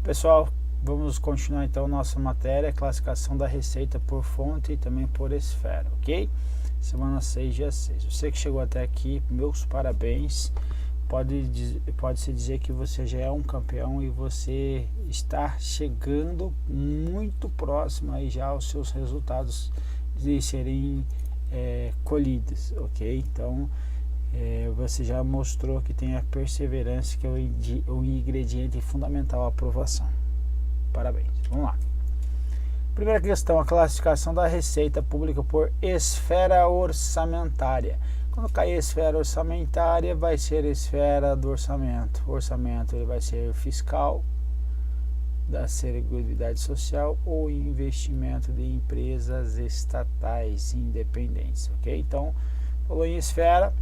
Pessoal, vamos continuar então nossa matéria, classificação da receita por fonte e também por esfera, ok? Semana 6, dia 6. Você que chegou até aqui, meus parabéns. Pode-se dizer que você já é um campeão e você está chegando muito próximo aí já aos seus resultados de serem colhidos, ok? Então, você já mostrou que tem a perseverança, que é o ingrediente fundamental à aprovação. Parabéns. Vamos lá. Primeira questão, a classificação da receita pública por esfera orçamentária. Quando cair esfera orçamentária, vai ser esfera do orçamento. O orçamento ele vai ser fiscal, da Seguridade Social ou investimento de empresas estatais independentes, ok? Então, falou em esfera,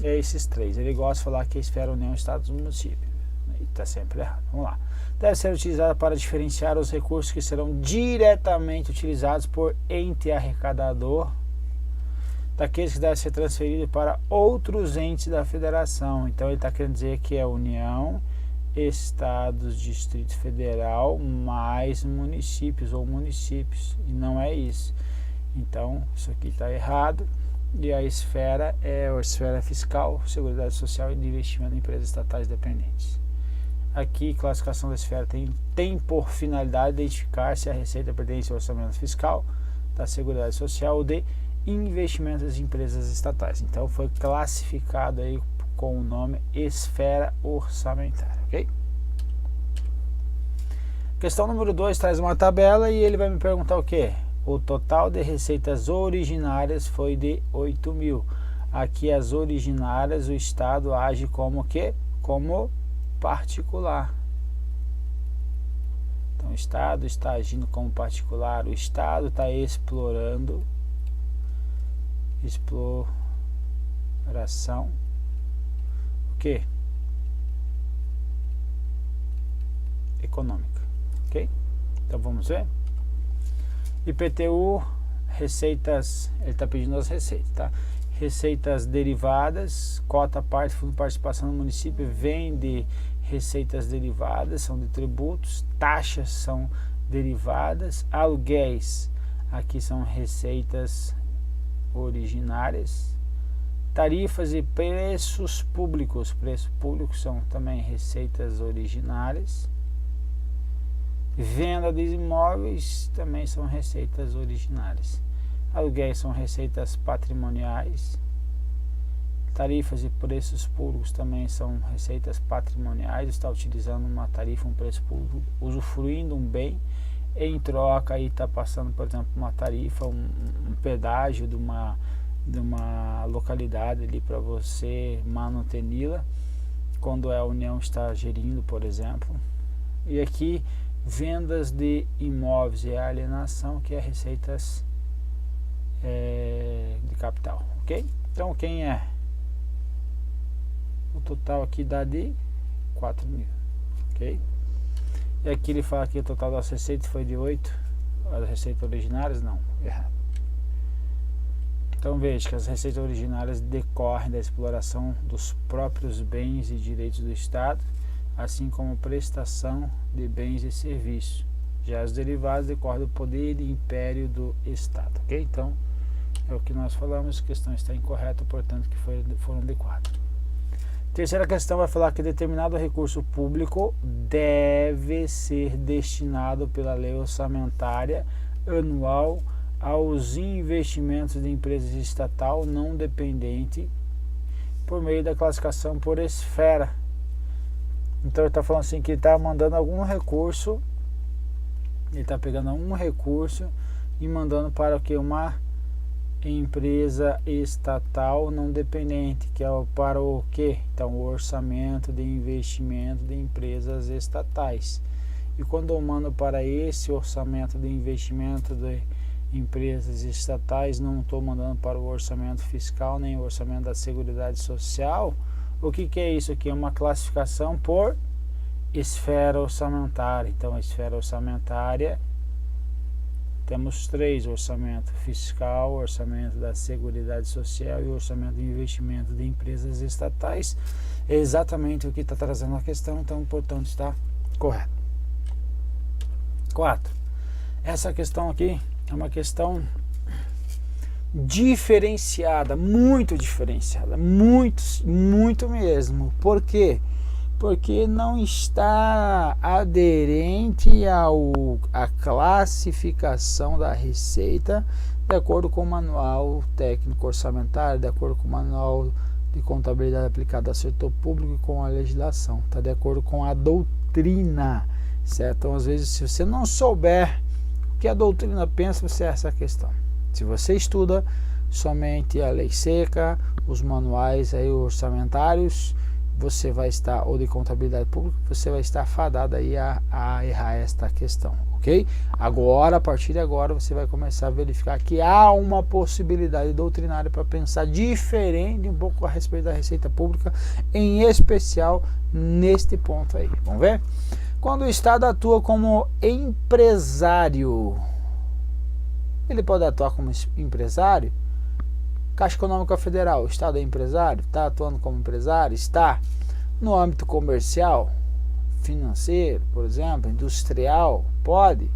é esses três. Ele gosta de falar que a esfera União, Estados e Município. E está sempre errado. Vamos lá. Deve ser utilizada para diferenciar os recursos que serão diretamente utilizados por ente arrecadador daqueles que devem ser transferidos para outros entes da federação. Então ele está querendo dizer que é União, Estados, Distrito Federal, mais municípios ou municípios. E não é isso. Então isso aqui está errado. E a esfera é a esfera fiscal, Seguridade Social e de investimento em empresas estatais dependentes. Aqui, classificação da esfera tem por finalidade identificar se a receita pertence ao orçamento fiscal, da Seguridade Social ou de investimentos em empresas estatais. Então, foi classificado aí com o nome esfera orçamentária, ok? Questão número 2 traz uma tabela e ele vai me perguntar o quê? O total de receitas originárias foi de 8 mil. Aqui as originárias, o Estado age como quê? Como particular. Então o Estado está agindo como particular, o Estado está explorando, exploração, o que? Econômica, ok? Então vamos ver? IPTU, receitas, ele está pedindo as receitas, tá? Receitas derivadas, cota parte, fundo de participação do município vem de receitas derivadas, são de tributos, taxas são derivadas, aluguéis, aqui são receitas originárias, tarifas e preços públicos são também receitas originárias, venda de imóveis também são receitas originárias, aluguéis são receitas patrimoniais, tarifas e preços públicos também são receitas patrimoniais, está utilizando uma tarifa, um preço público, usufruindo um bem, em troca aí está passando, por exemplo, uma tarifa, um pedágio de uma localidade ali para você manuteni-la, quando a União está gerindo, por exemplo. E aqui, vendas de imóveis e alienação, que é receitas de capital, ok? Então, quem é? O total aqui dá de 4 mil, ok? E aqui ele fala que o total das receitas foi de 8, as receitas originárias, não, errado. Então veja que as receitas originárias decorrem da exploração dos próprios bens e direitos do Estado, assim como prestação de bens e serviços. Já as derivadas decorrem do poder e império do Estado, ok? Então, é o que nós falamos, a questão está incorreta, portanto, que foram de 4. Terceira questão vai falar que determinado recurso público deve ser destinado pela lei orçamentária anual aos investimentos de empresas estatal não dependente por meio da classificação por esfera. Então ele está falando assim que ele está mandando algum recurso, ele está pegando algum recurso e mandando para o que? Uma empresa estatal não dependente, que é para o que? Então o orçamento de investimento de empresas estatais. E quando eu mando para esse orçamento de investimento de empresas estatais, não estou mandando para o orçamento fiscal nem o orçamento da Seguridade Social. O que é isso aqui? É uma classificação por esfera orçamentária. Então a esfera orçamentária temos 3: orçamento fiscal, orçamento da Seguridade Social e orçamento de investimento de empresas estatais. É exatamente o que está trazendo a questão, então portanto está correto. 4. Essa questão aqui é uma questão diferenciada, muito diferenciada, muito mesmo. Por quê? Porque não está aderente à classificação da receita de acordo com o manual técnico orçamentário, de acordo com o manual de contabilidade aplicada ao setor público e com a legislação, está de acordo com a doutrina, certo? Então, às vezes, se você não souber o que a doutrina pensa, você é essa questão. Se você estuda somente a lei seca, os manuais aí orçamentários, você vai estar, ou de contabilidade pública, você vai estar fadado aí a errar esta questão, ok? Agora, a partir de agora, você vai começar a verificar que há uma possibilidade doutrinária para pensar diferente um pouco a respeito da receita pública, em especial neste ponto aí. Vamos ver? Quando o Estado atua como empresário, ele pode atuar como empresário? Caixa Econômica Federal, o Estado é empresário? Está atuando como empresário? Está no âmbito comercial, financeiro, por exemplo, industrial? Pode?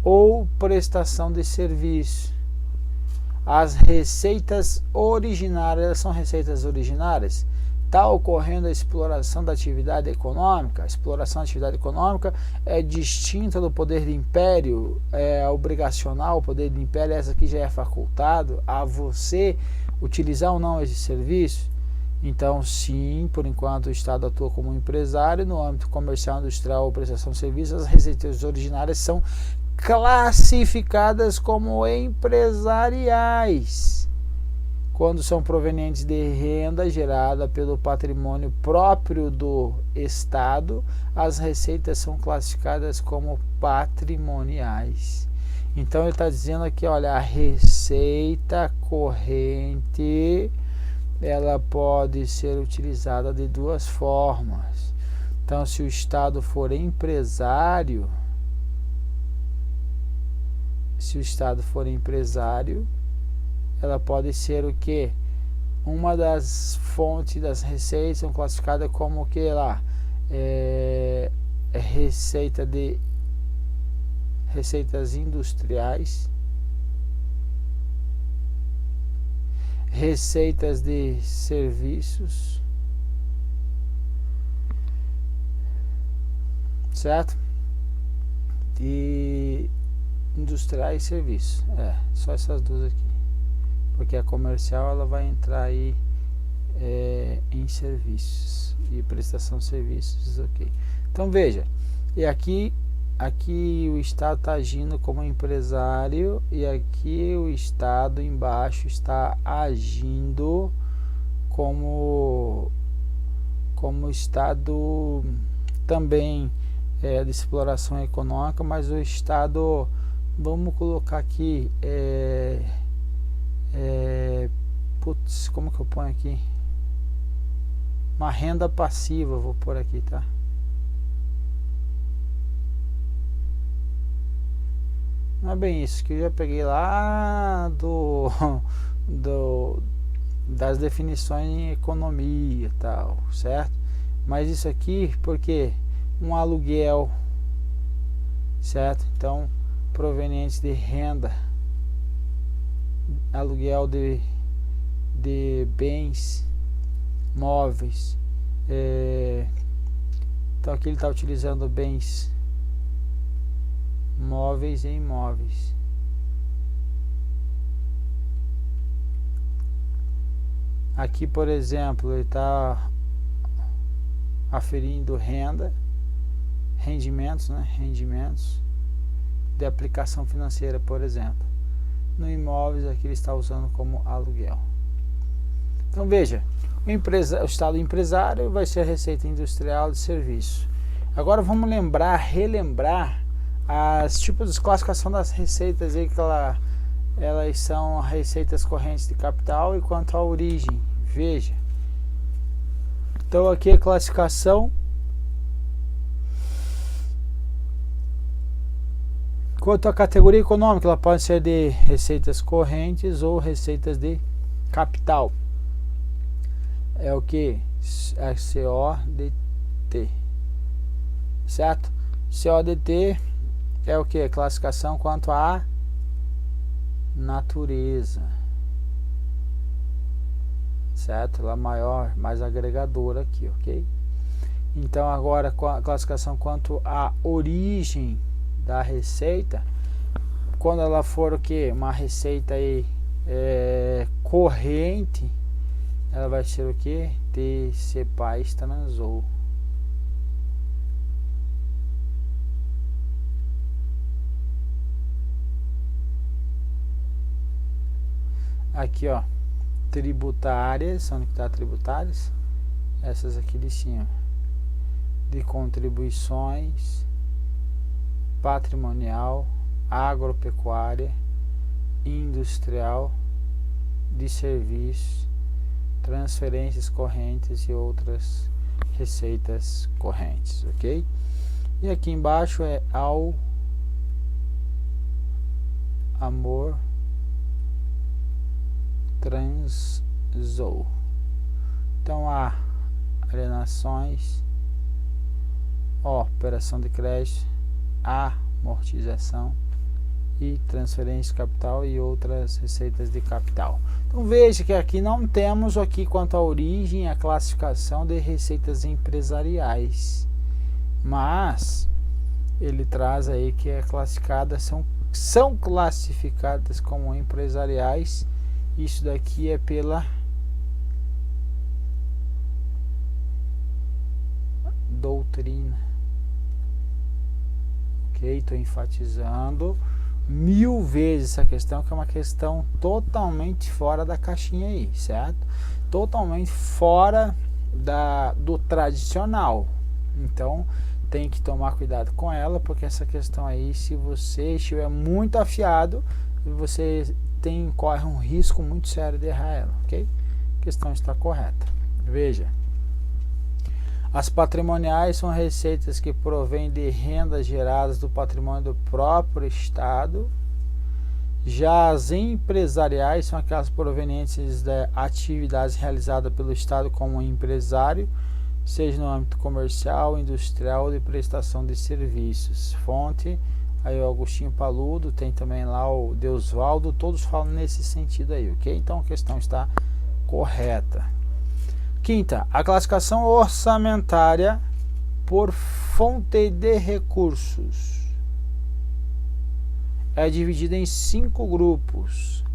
Ou prestação de serviço? As receitas originárias, elas são receitas originárias? Está ocorrendo a exploração da atividade econômica? A exploração da atividade econômica é distinta do poder de império, é obrigacional, o poder de império, essa aqui já é facultado a você utilizar ou não esse serviço. Então, sim, por enquanto o Estado atua como empresário, no âmbito comercial, industrial ou prestação de serviços, as receitas originárias são classificadas como empresariais, quando são provenientes de renda gerada pelo patrimônio próprio do Estado, as receitas são classificadas como patrimoniais. Então ele está dizendo aqui, olha, a receita corrente, ela pode ser utilizada de duas formas. Então, se o Estado for empresário, ela pode ser o que? Uma das fontes das receitas são classificadas como o que lá? Receitas industriais, receitas de serviços, certo? De industriais e serviços, só essas duas aqui, porque a comercial ela vai entrar aí em serviços e prestação de serviços, ok. Então veja, e aqui o Estado está agindo como empresário e aqui o Estado embaixo está agindo como Estado também de exploração econômica, mas o Estado, vamos colocar aqui, como que eu ponho aqui? Uma renda passiva, vou pôr aqui, tá? Não é bem isso, que eu já peguei lá das definições em economia e tal, certo? Mas isso aqui, porque um aluguel, certo? Então, provenientes de renda, aluguel de bens móveis, então aqui ele está utilizando bens móveis e imóveis. Aqui, por exemplo, ele está aferindo rendimentos de aplicação financeira, por exemplo. No imóveis, aqui ele está usando como aluguel. Então veja, o Estado empresário vai ser a receita industrial de serviço. Agora vamos relembrar as tipos de classificação das receitas aí, que elas são receitas correntes de capital e quanto à origem. Veja, então aqui a classificação quanto à categoria econômica, ela pode ser de receitas correntes ou receitas de capital. É o que? A CODT, certo? CODT é o que? Classificação quanto à natureza, certo? Ela é maior, mais agregadora aqui, ok? Então agora a classificação quanto à origem da receita, quando ela for o que? Uma receita aí corrente, ela vai ser o que? TC Paz transou. Aqui, ó, tributárias, onde está tributárias? Essas aqui de cima, de contribuições, patrimonial, agropecuária, industrial, de serviços, transferências correntes e outras receitas correntes, ok? E aqui embaixo é ao amor transou. Então há alienações, operação de crédito, amortização e transferência de capital e outras receitas de capital. Então veja que aqui não temos aqui quanto à origem a classificação de receitas empresariais, mas ele traz aí que é classificada, são classificadas como empresariais. Isso daqui é pela doutrina, ok? Estou enfatizando 1000 vezes essa questão, que é uma questão totalmente fora da caixinha aí, certo? Totalmente fora do tradicional. Então tem que tomar cuidado com ela, porque essa questão aí, se você estiver muito afiado, você corre um risco muito sério de errar ela, ok? A questão está correta. Veja, as patrimoniais são receitas que provêm de rendas geradas do patrimônio do próprio Estado. Já as empresariais são aquelas provenientes de atividades realizadas pelo Estado como empresário, seja no âmbito comercial, industrial ou de prestação de serviços. Fonte, aí o Agostinho Paludo, tem também lá o Deusvaldo, todos falam nesse sentido aí, ok? Então a questão está correta. Quinta, a classificação orçamentária por fonte de recursos é dividida em 5 grupos,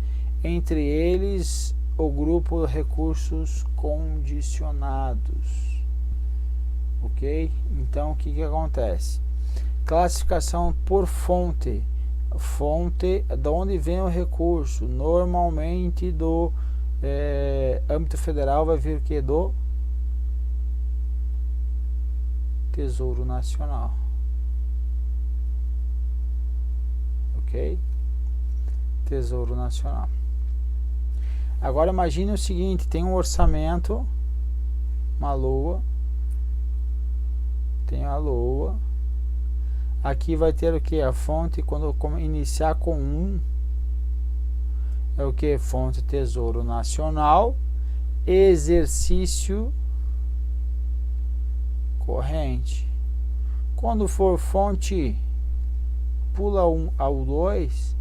entre eles o grupo recursos condicionados, ok? Então o que acontece? Classificação por fonte, de onde vem o recurso, normalmente do âmbito federal vai vir o que? Do Tesouro Nacional, ok? Tesouro Nacional. Agora imagine o seguinte, tem um orçamento, uma LOA, tem a LOA, aqui vai ter o que? A fonte, quando iniciar com 1, é o que? Fonte Tesouro Nacional, exercício corrente. Quando for fonte, pula 1 ao 2,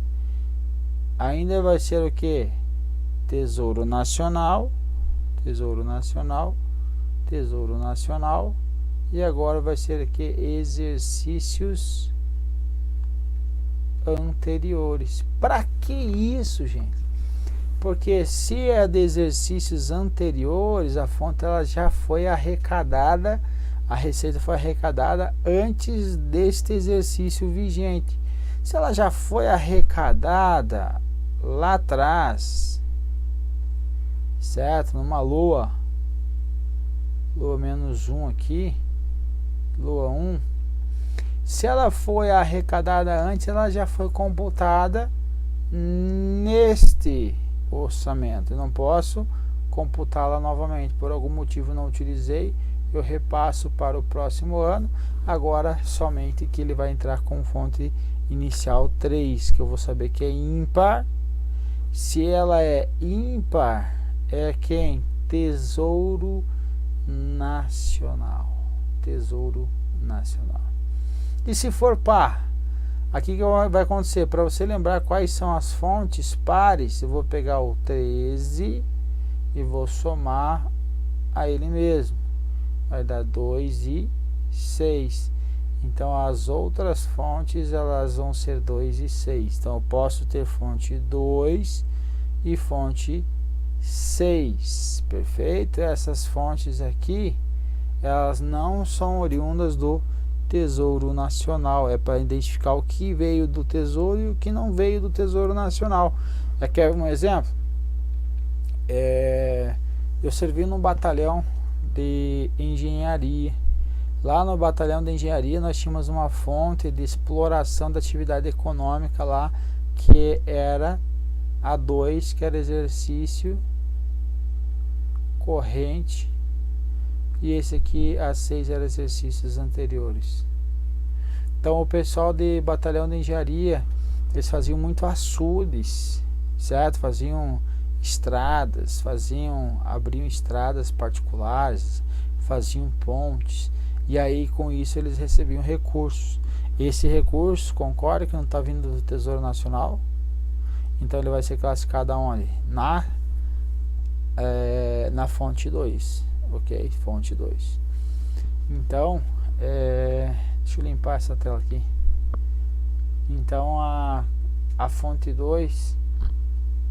ainda vai ser o que? Tesouro Nacional, Tesouro Nacional, Tesouro Nacional, e agora vai ser o que? Exercícios anteriores. Para que isso, gente? Porque se é de exercícios anteriores, a fonte ela já foi arrecadada, a receita foi arrecadada antes deste exercício vigente. Se ela já foi arrecadada lá atrás, certo? Numa LOA menos 1 aqui, LOA 1, se ela foi arrecadada antes, ela já foi computada neste orçamento. Eu não posso computá-la novamente, por algum motivo não utilizei, eu repasso para o próximo ano, agora somente que ele vai entrar com fonte inicial 3, que eu vou saber que é ímpar. Se ela é ímpar, é quem? Tesouro Nacional. Tesouro Nacional. E se for par, Aqui que vai acontecer, para você lembrar quais são as fontes pares, eu vou pegar o 13 e vou somar a ele mesmo. Vai dar 2 e 6. Então as outras fontes elas vão ser 2 e 6. Então eu posso ter fonte 2 e fonte 6. Perfeito? Essas fontes aqui, elas não são oriundas do Tesouro Nacional. É para identificar o que veio do Tesouro e o que não veio do Tesouro Nacional. Quer um exemplo? Eu servi num batalhão de engenharia. Lá no batalhão de engenharia nós tínhamos uma fonte de exploração da atividade econômica lá, que era a 2, que era exercício corrente, e esse aqui a 6 era exercícios anteriores. Então o pessoal de batalhão de engenharia, eles faziam muito açudes, certo? Faziam estradas, abriam estradas particulares, faziam pontes, e aí com isso eles recebiam recursos. Esse recurso, concorda que não está vindo do Tesouro Nacional? Então ele vai ser classificado aonde? Na fonte 2, ok? Fonte 2. Então, deixa eu limpar essa tela aqui. Então a fonte 2,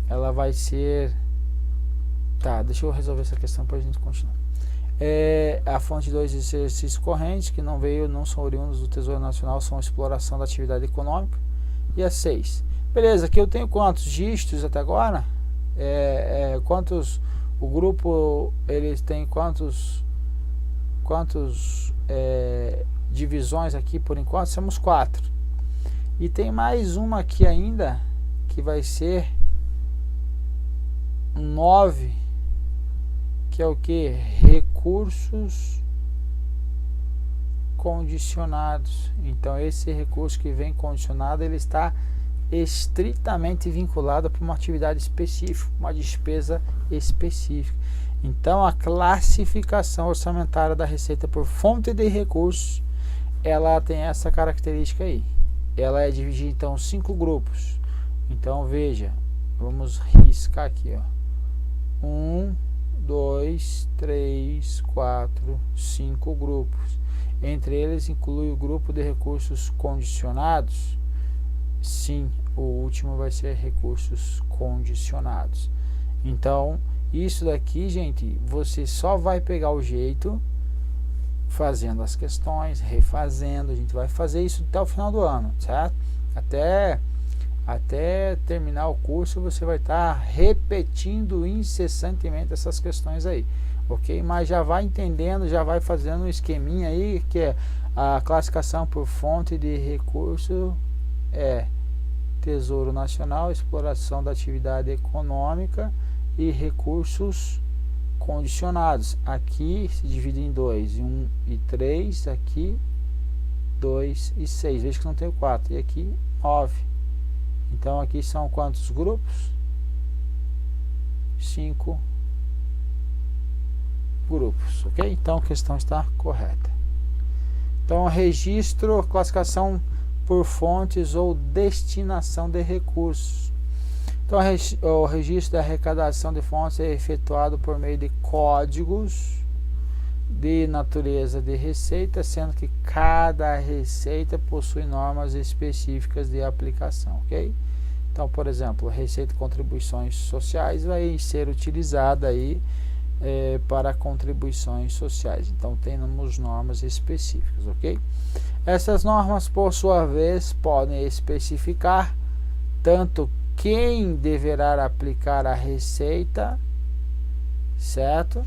ela vai ser... Tá, deixa eu resolver essa questão para a gente continuar. A fonte 2 de exercícios correntes, que não são oriundos do Tesouro Nacional, são exploração da atividade econômica. E a 6. Beleza, aqui eu tenho quantos dígitos até agora? Quantos... O grupo, eles têm quantos divisões aqui por enquanto? Somos 4. E tem mais uma aqui ainda, que vai ser 9, que é o que? Recursos condicionados. Então esse recurso que vem condicionado, ele está estritamente vinculado para uma atividade específica, uma despesa específica. Então a classificação orçamentária da receita por fonte de recursos, ela tem essa característica aí. Ela é dividida então em 5 grupos. Então veja, vamos riscar aqui, ó. 1, 2, 3, 4, 5 grupos. Entre eles inclui o grupo de recursos condicionados. Sim, o último vai ser recursos condicionados. Então, isso daqui, gente, você só vai pegar o jeito fazendo as questões, refazendo. A gente vai fazer isso até o final do ano, certo? Até terminar o curso, você vai estar repetindo incessantemente essas questões aí, ok? Mas já vai entendendo, já vai fazendo um esqueminha aí, que é a classificação por fonte de recurso, Tesouro Nacional, exploração da atividade econômica e recursos condicionados. Aqui se divide em 2, 1 e 3, aqui 2 e 6, veja que não tem 4, e aqui 9. Então aqui são quantos grupos? 5 grupos, ok? Então a questão está correta. Então registro, classificação por fontes ou destinação de recursos. Então o registro da arrecadação de fontes é efetuado por meio de códigos de natureza de receita, sendo que cada receita possui normas específicas de aplicação, ok? Então, por exemplo, a receita de contribuições sociais vai ser utilizada aí para contribuições sociais. Então, temos normas específicas, ok? Essas normas, por sua vez, podem especificar tanto quem deverá aplicar a receita, certo?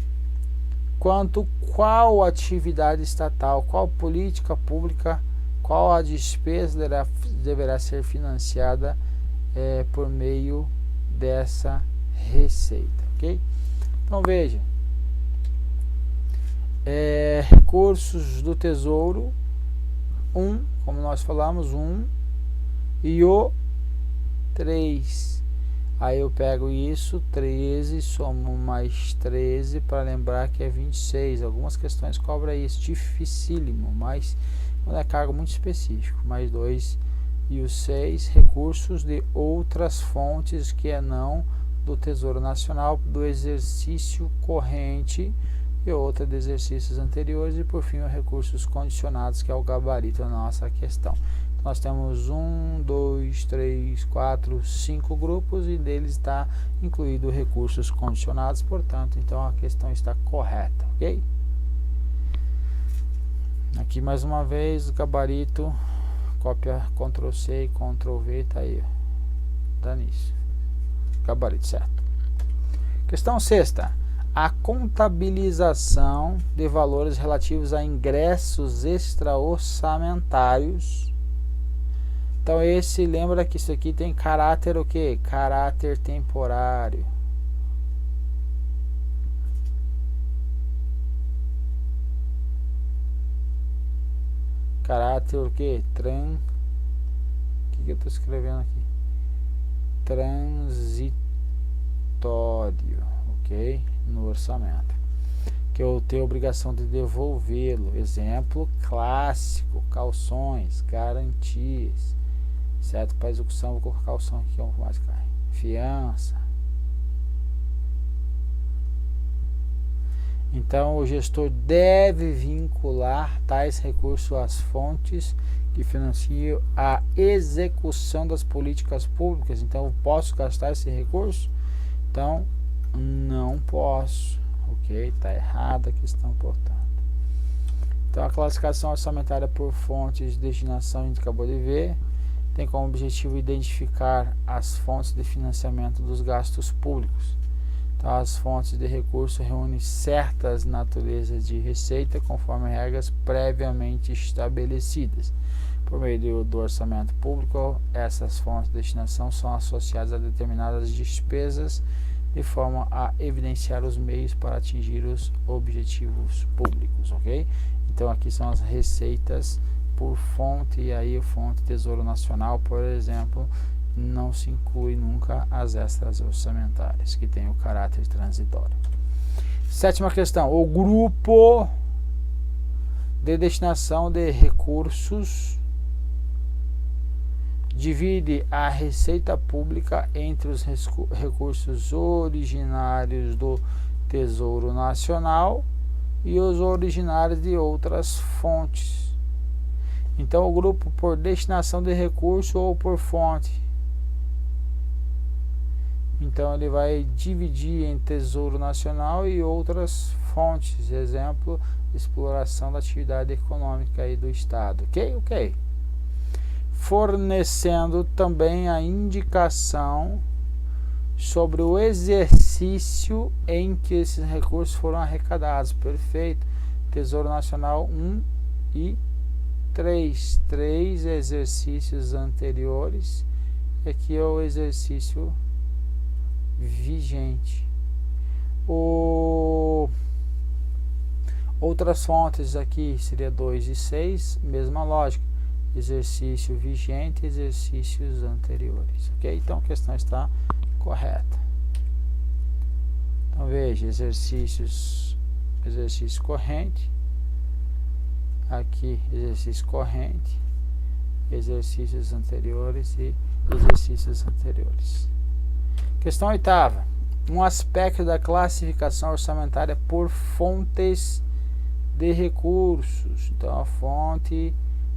Quanto qual atividade estatal, qual política pública, qual a despesa deverá ser financiada por meio dessa receita, ok? Então veja, recursos do Tesouro, como nós falamos, 1 e o 3. Aí eu pego isso, 13, somo mais 13 para lembrar que é 26. Algumas questões cobram isso, dificílimo, mas quando é cargo muito específico. Mais 2 E o 6, recursos de outras fontes que não do Tesouro Nacional, do exercício corrente e outra de exercícios anteriores. E por fim, os recursos condicionados, que é o gabarito da nossa questão. Nós temos 1, 2, 3, 4, 5 grupos e deles está incluído recursos condicionados, portanto, então a questão está correta, ok? Aqui mais uma vez o gabarito, cópia Ctrl C e Ctrl V, tá aí, dá nisso, gabarito certo. Questão 6ª, a contabilização de valores relativos a ingressos extra-orçamentários. Então esse, lembra que isso aqui tem caráter o quê? Caráter temporário. Caráter o quê? O que eu estou escrevendo aqui? Transitório, ok? No orçamento. Que eu tenho a obrigação de devolvê-lo. Exemplo clássico: calções, garantias. Certo? Para execução, vou colocar calção aqui, que é o que mais cai. Fiança. Então, o gestor deve vincular tais recursos às fontes que financiam a execução das políticas públicas. Então, eu posso gastar esse recurso? Então, não posso. Ok? Está errada a questão, portanto. Então, a classificação orçamentária por fontes de destinação, a gente acabou de ver, tem como objetivo identificar as fontes de financiamento dos gastos públicos. Então, as fontes de recurso reúnem certas naturezas de receita conforme regras previamente estabelecidas. Por meio do orçamento público, essas fontes de destinação são associadas a determinadas despesas de forma a evidenciar os meios para atingir os objetivos públicos, ok? Então, aqui são as receitas por fonte, e aí a fonte Tesouro Nacional, por exemplo, não se inclui nunca as extras orçamentárias, que tem o caráter transitório. 7ª questão, o grupo de destinação de recursos divide a receita pública entre os recursos originários do Tesouro Nacional e os originários de outras fontes. Então, o grupo por destinação de recurso ou por fonte. Então, ele vai dividir em Tesouro Nacional e outras fontes. Exemplo, exploração da atividade econômica aí do Estado. Ok? Ok. Fornecendo também a indicação sobre o exercício em que esses recursos foram arrecadados. Perfeito. Tesouro Nacional 1 e 3 exercícios anteriores. E aqui é o exercício vigente. Outras fontes aqui seria 2 e 6, mesma lógica. Exercício vigente, exercícios anteriores. Ok? Então a questão está correta. Então veja, exercício corrente. Aqui, exercício corrente, exercícios anteriores e exercícios anteriores. Questão 8ª. Um aspecto da classificação orçamentária por fontes de recursos. Então, a fonte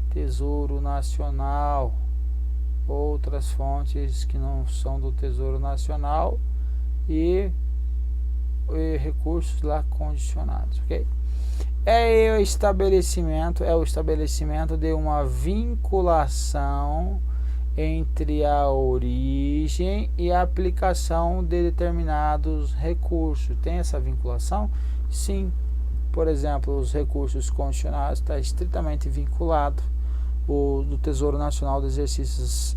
Tesouro Nacional, outras fontes que não são do Tesouro Nacional e recursos lá condicionados, ok? É o estabelecimento de uma vinculação entre a origem e a aplicação de determinados recursos. Tem essa vinculação? Sim. Por exemplo, os recursos condicionados está estritamente vinculado. O do Tesouro Nacional de exercícios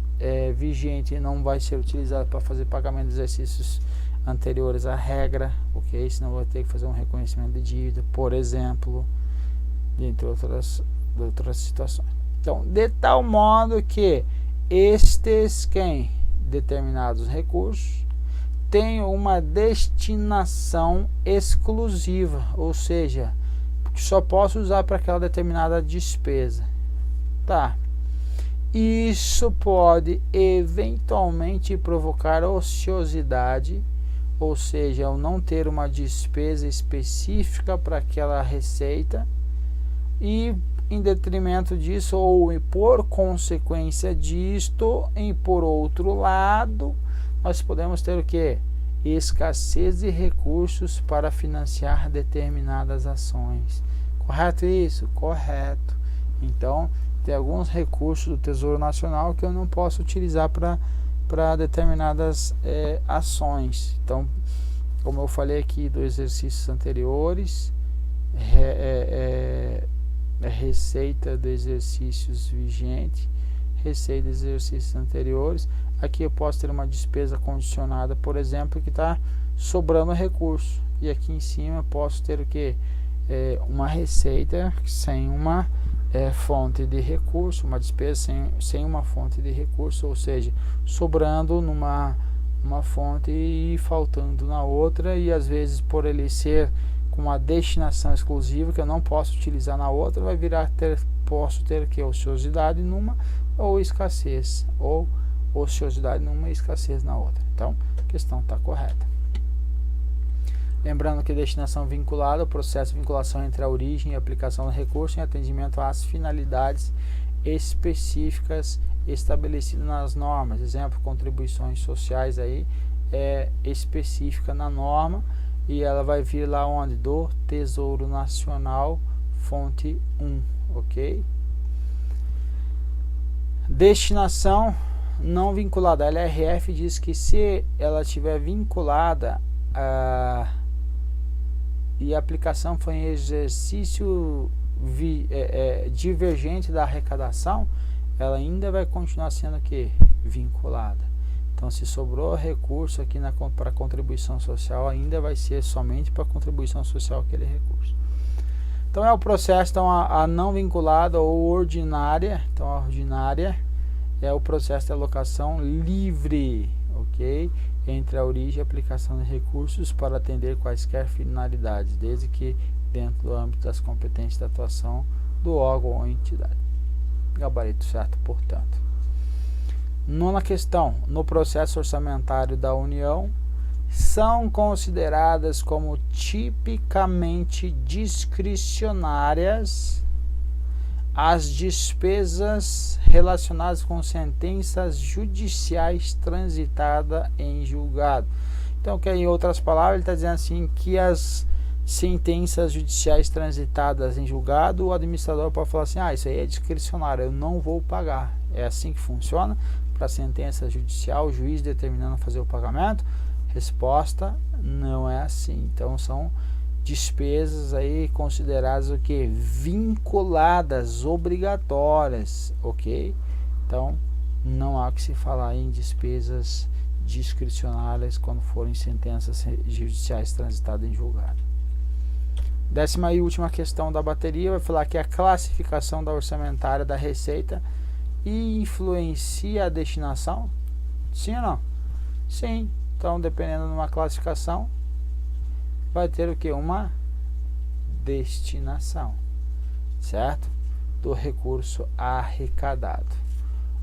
vigente não vai ser utilizado para fazer pagamento de exercícios anteriores à regra, ok? Senão vai ter que fazer um reconhecimento de dívida, por exemplo, entre outras situações. Então, de tal modo que determinados recursos têm uma destinação exclusiva, ou seja, que só posso usar para aquela determinada despesa. Tá. isso pode eventualmente provocar ociosidade, ou seja, eu não ter uma despesa específica para aquela receita, e em detrimento disso, ou por consequência disto, por outro lado, nós podemos ter o que? Escassez de recursos para financiar determinadas ações. Correto isso? Correto. Então, tem alguns recursos do Tesouro Nacional que eu não posso utilizar para determinadas ações. Então, como eu falei aqui dos exercícios anteriores, receita de exercícios vigente, receita de exercícios anteriores. Aqui eu posso ter uma despesa condicionada, por exemplo, que está sobrando recurso, e aqui em cima eu posso ter o que? Uma receita sem uma fonte de recurso, uma despesa sem uma fonte de recurso, ou seja, sobrando numa fonte e faltando na outra, e às vezes por ele ser com uma destinação exclusiva que eu não posso utilizar na outra, vai virar posso ter que ociosidade numa, ou escassez, ou ociosidade numa e escassez na outra. Então a questão está correta. Lembrando que destinação vinculada, o processo de vinculação entre a origem e a aplicação do recurso em atendimento às finalidades específicas estabelecidas nas normas. Exemplo, contribuições sociais aí é específica na norma, e ela vai vir lá onde? Do Tesouro Nacional, fonte 1, ok? Destinação não vinculada. A LRF diz que se ela estiver vinculada e a aplicação foi em exercício divergente da arrecadação, ela ainda vai continuar sendo que? Vinculada. Então, se sobrou recurso aqui para contribuição social, ainda vai ser somente para contribuição social aquele recurso. Então, é o processo, então, a não vinculada ou ordinária. Então, a ordinária é o processo de alocação livre, ok? Entre a origem e a aplicação de recursos para atender quaisquer finalidades, desde que dentro do âmbito das competências de atuação do órgão ou entidade. Gabarito certo, portanto. Nona questão, no processo orçamentário da União, são consideradas como tipicamente discricionárias as despesas relacionadas com sentenças judiciais transitadas em julgado. Então, que em outras palavras, ele está dizendo assim, que as sentenças judiciais transitadas em julgado, o administrador pode falar assim, isso aí é discricionário, eu não vou pagar. É assim que funciona? Para a sentença judicial, o juiz determinando fazer o pagamento? Resposta, não é assim. Então, são despesas aí consideradas o que? Vinculadas, obrigatórias, ok? Então, não há que se falar em despesas discricionárias quando forem sentenças judiciais transitadas em julgado. 10ª e última questão da bateria vai falar que a classificação da orçamentária da receita influencia a destinação? Sim ou não? Sim. Então, dependendo de uma classificação, vai ter o que? Uma destinação, certo? Do recurso arrecadado.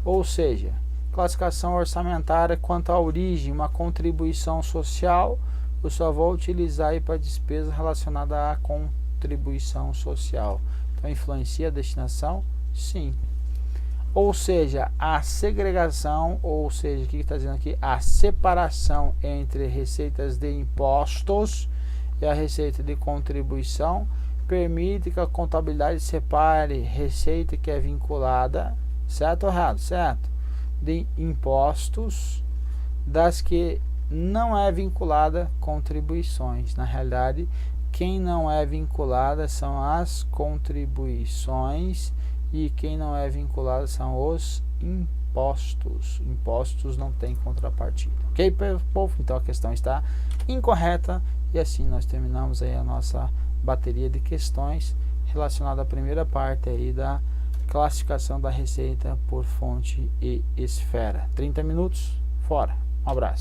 Ou seja, classificação orçamentária quanto à origem, uma contribuição social, eu só vou utilizar aí para despesa relacionada à contribuição social. Então, influencia a destinação? Sim. Ou seja, a segregação, ou seja, o que está dizendo aqui? A separação entre receitas de impostos e a receita de contribuição permite que a contabilidade separe receita que é vinculada, certo ou errado? Certo. De impostos das que não é vinculada contribuições. Na realidade, quem não é vinculada são as contribuições e quem não é vinculado são os impostos. Impostos não tem contrapartida. Ok, povo? Então a questão está incorreta e assim nós terminamos aí a nossa bateria de questões relacionada à primeira parte aí da classificação da receita por fonte e esfera. 30 minutos, fora. Um abraço.